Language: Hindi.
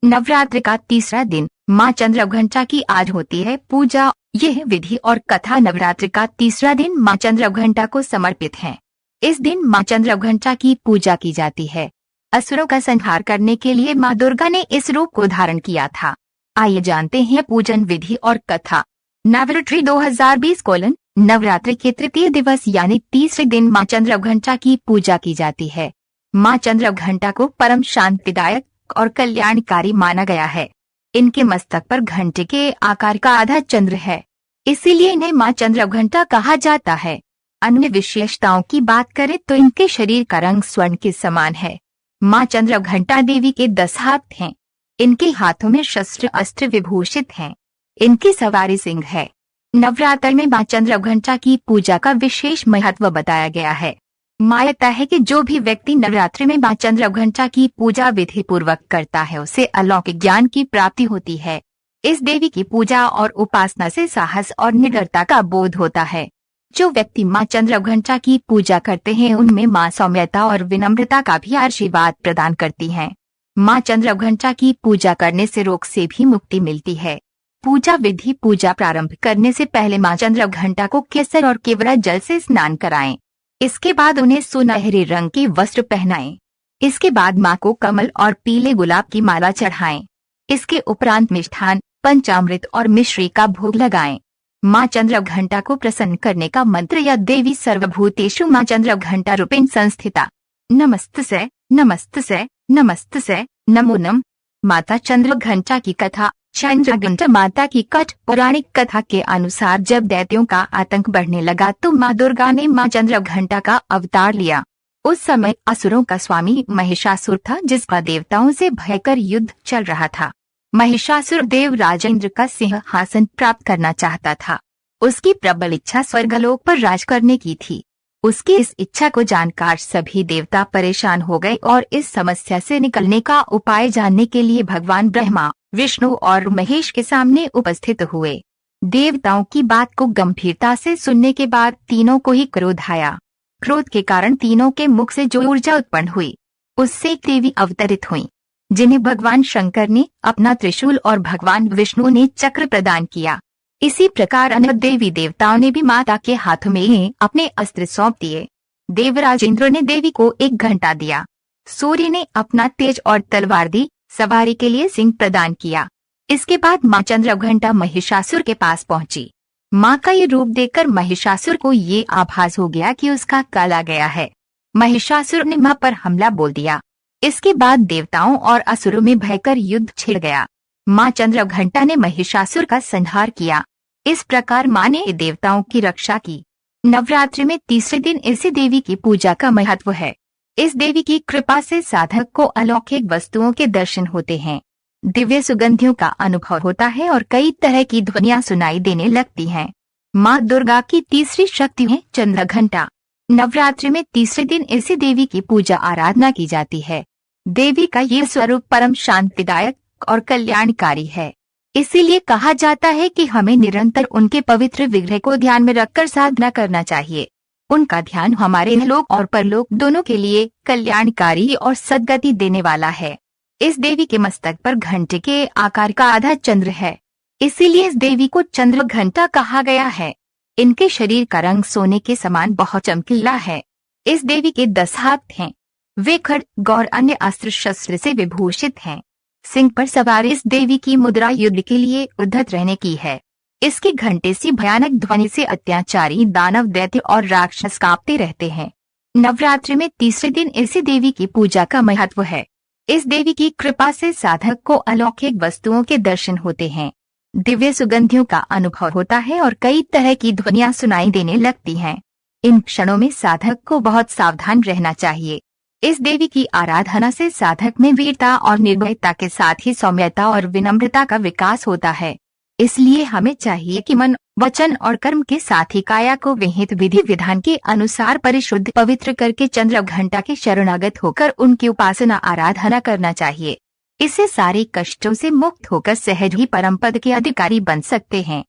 नवरात्र का तीसरा दिन माँ चंद्रघंटा की आज होती है पूजा। यह विधि और कथा नवरात्र का तीसरा दिन माँ चंद्रघंटा को समर्पित है। इस दिन माँ चंद्रघंटा की पूजा की जाती है। असुरों का संहार करने के लिए माँ दुर्गा ने इस रूप को धारण किया था। आइए जानते हैं पूजन विधि और कथा। नवरात्रि 2020 नवरात्रि के तृतीय दिवस यानी तीसरे दिन माँ चंद्रघंटा की पूजा की जाती है। माँ चंद्रघंटा को परम शांतिदायक और कल्याणकारी माना गया है। इनके मस्तक पर घंटे के आकार का आधा चंद्र है, इसीलिए इन्हें माँ चंद्रघंटा कहा जाता है। अन्य विशेषताओं की बात करें तो इनके शरीर का रंग स्वर्ण के समान है। माँ चंद्रघंटा देवी के 10 हाथ हैं। इनके हाथों में शस्त्र अस्त्र विभूषित हैं। इनकी सवारी सिंह है। नवरात्र में माँ चंद्रघंटा की पूजा का विशेष महत्व बताया गया है। मान्यता है कि जो भी व्यक्ति नवरात्रि में माँ चंद्रघंटा की पूजा विधि पूर्वक करता है उसे अलौकिक ज्ञान की प्राप्ति होती है। इस देवी की पूजा और उपासना से साहस और निडरता का बोध होता है। जो व्यक्ति माँ चंद्रघंटा की पूजा करते हैं उनमें माँ सौम्यता और विनम्रता का भी आशीर्वाद प्रदान करती हैं। माँ चंद्रघंटा की पूजा करने से रोग से भी मुक्ति मिलती है। पूजा विधि। पूजा प्रारंभ करने से पहले माँ चंद्रघंटा को केसर और केवड़ा जल से स्नान कराएं। इसके बाद उन्हें सुनहरे रंग के वस्त्र पहनाएं। इसके बाद माँ को कमल और पीले गुलाब की माला चढ़ाएं। इसके उपरांत मिष्ठान, पंचामृत और मिश्री का भोग लगाएं। माँ चंद्रघंटा को प्रसन्न करने का मंत्र या देवी सर्वभूतेषु माँ चंद्रघंटा रूपेण संस्थिता नमस्तसे नमस्तसे नमस्तसे नमो नम। माता चंद्रघंटा की कथा। चंद्रघंटा माता की कठ पौराणिक कथा के अनुसार जब दैत्यों का आतंक बढ़ने लगा तो माँ दुर्गा ने माँ चंद्रघंटा का अवतार लिया। उस समय असुरों का स्वामी महिषासुर था, जिसका देवताओं से भयंकर युद्ध चल रहा था। महिषासुर देव राजेंद्र का सिंहासन प्राप्त करना चाहता था। उसकी प्रबल इच्छा स्वर्गलोक पर राज करने की थी। उसकी इस इच्छा को जानकर सभी देवता परेशान हो गए और इस समस्या से निकलने का उपाय जानने के लिए भगवान ब्रह्मा, विष्णु और महेश के सामने उपस्थित हुए। देवताओं की बात को गंभीरता से सुनने के बाद तीनों को ही क्रोध आया। क्रोध के कारण तीनों के मुख से जो ऊर्जा उत्पन्न हुई उससे एक देवी अवतरित हुई, जिन्हें भगवान शंकर ने अपना त्रिशूल और भगवान विष्णु ने चक्र प्रदान किया। इसी प्रकार अन्य देवी देवताओं ने भी माता के हाथों में अपने अस्त्र सौंप दिए। देवराज इंद्र ने देवी को एक घंटा दिया। सूर्य ने अपना तेज और तलवार दी। सवारी के लिए सिंह प्रदान किया। इसके बाद माँ चंद्रघंटा महिषासुर के पास पहुंची। माँ का ये रूप देखकर महिषासुर को ये आभास हो गया कि उसका काल आ गया है। महिषासुर ने माँ पर हमला बोल दिया। इसके बाद देवताओं और असुरों में भयंकर युद्ध छिड़ गया। माँ चंद्रघंटा ने महिषासुर का संहार किया। इस प्रकार माँ ने देवताओं की रक्षा की। नवरात्रि में तीसरे दिन इसी देवी की पूजा का महत्व है। इस देवी की कृपा से साधक को अलौकिक वस्तुओं के दर्शन होते हैं, दिव्य सुगंधियों का अनुभव होता है और कई तरह की ध्वनियां सुनाई देने लगती हैं। माँ दुर्गा की तीसरी शक्ति है चंद्रघंटा। नवरात्रि में तीसरे दिन इसी देवी की पूजा आराधना की जाती है। देवी का ये स्वरूप परम शांतिदायक और कल्याणकारी है। इसीलिए कहा जाता है कि हमें निरंतर उनके पवित्र विग्रह को ध्यान में रखकर साधना करना चाहिए। उनका ध्यान हमारे इहलोक और परलोक दोनों के लिए कल्याणकारी और सद्गति देने वाला है। इस देवी के मस्तक पर घंटे के आकार का आधा चंद्र है, इसीलिए इस देवी को चंद्रघंटा कहा गया है। इनके शरीर का रंग सोने के समान बहुत चमकीला है। इस देवी के 10 हाथ हैं। वे खड्ग, गौर अन्य अस्त्र शस्त्र से विभूषित हैं। सिंह पर सवार इस देवी की मुद्रा युद्ध के लिए उद्धत रहने की है। इसके घंटे सी भयानक ध्वनि से अत्याचारी दानव, दैत्य और राक्षस कांपते रहते हैं। नवरात्रि में तीसरे दिन इसी देवी की पूजा का महत्व है। इस देवी की कृपा से साधक को अलौकिक वस्तुओं के दर्शन होते हैं, दिव्य सुगंधियों का अनुभव होता है और कई तरह की ध्वनियां सुनाई देने लगती हैं। इन क्षणों में साधक को बहुत सावधान रहना चाहिए। इस देवी की आराधना से साधक में वीरता और निर्भयता के साथ ही सौम्यता और विनम्रता का विकास होता है। इसलिए हमें चाहिए कि मन, वचन और कर्म के साथ ही काया को विहित विधि विधान के अनुसार परिशुद्ध पवित्र करके चंद्रघंटा के शरणागत होकर उनकी उपासना आराधना करना चाहिए। इससे सारे कष्टों से मुक्त होकर सहज ही परम पद के अधिकारी बन सकते हैं।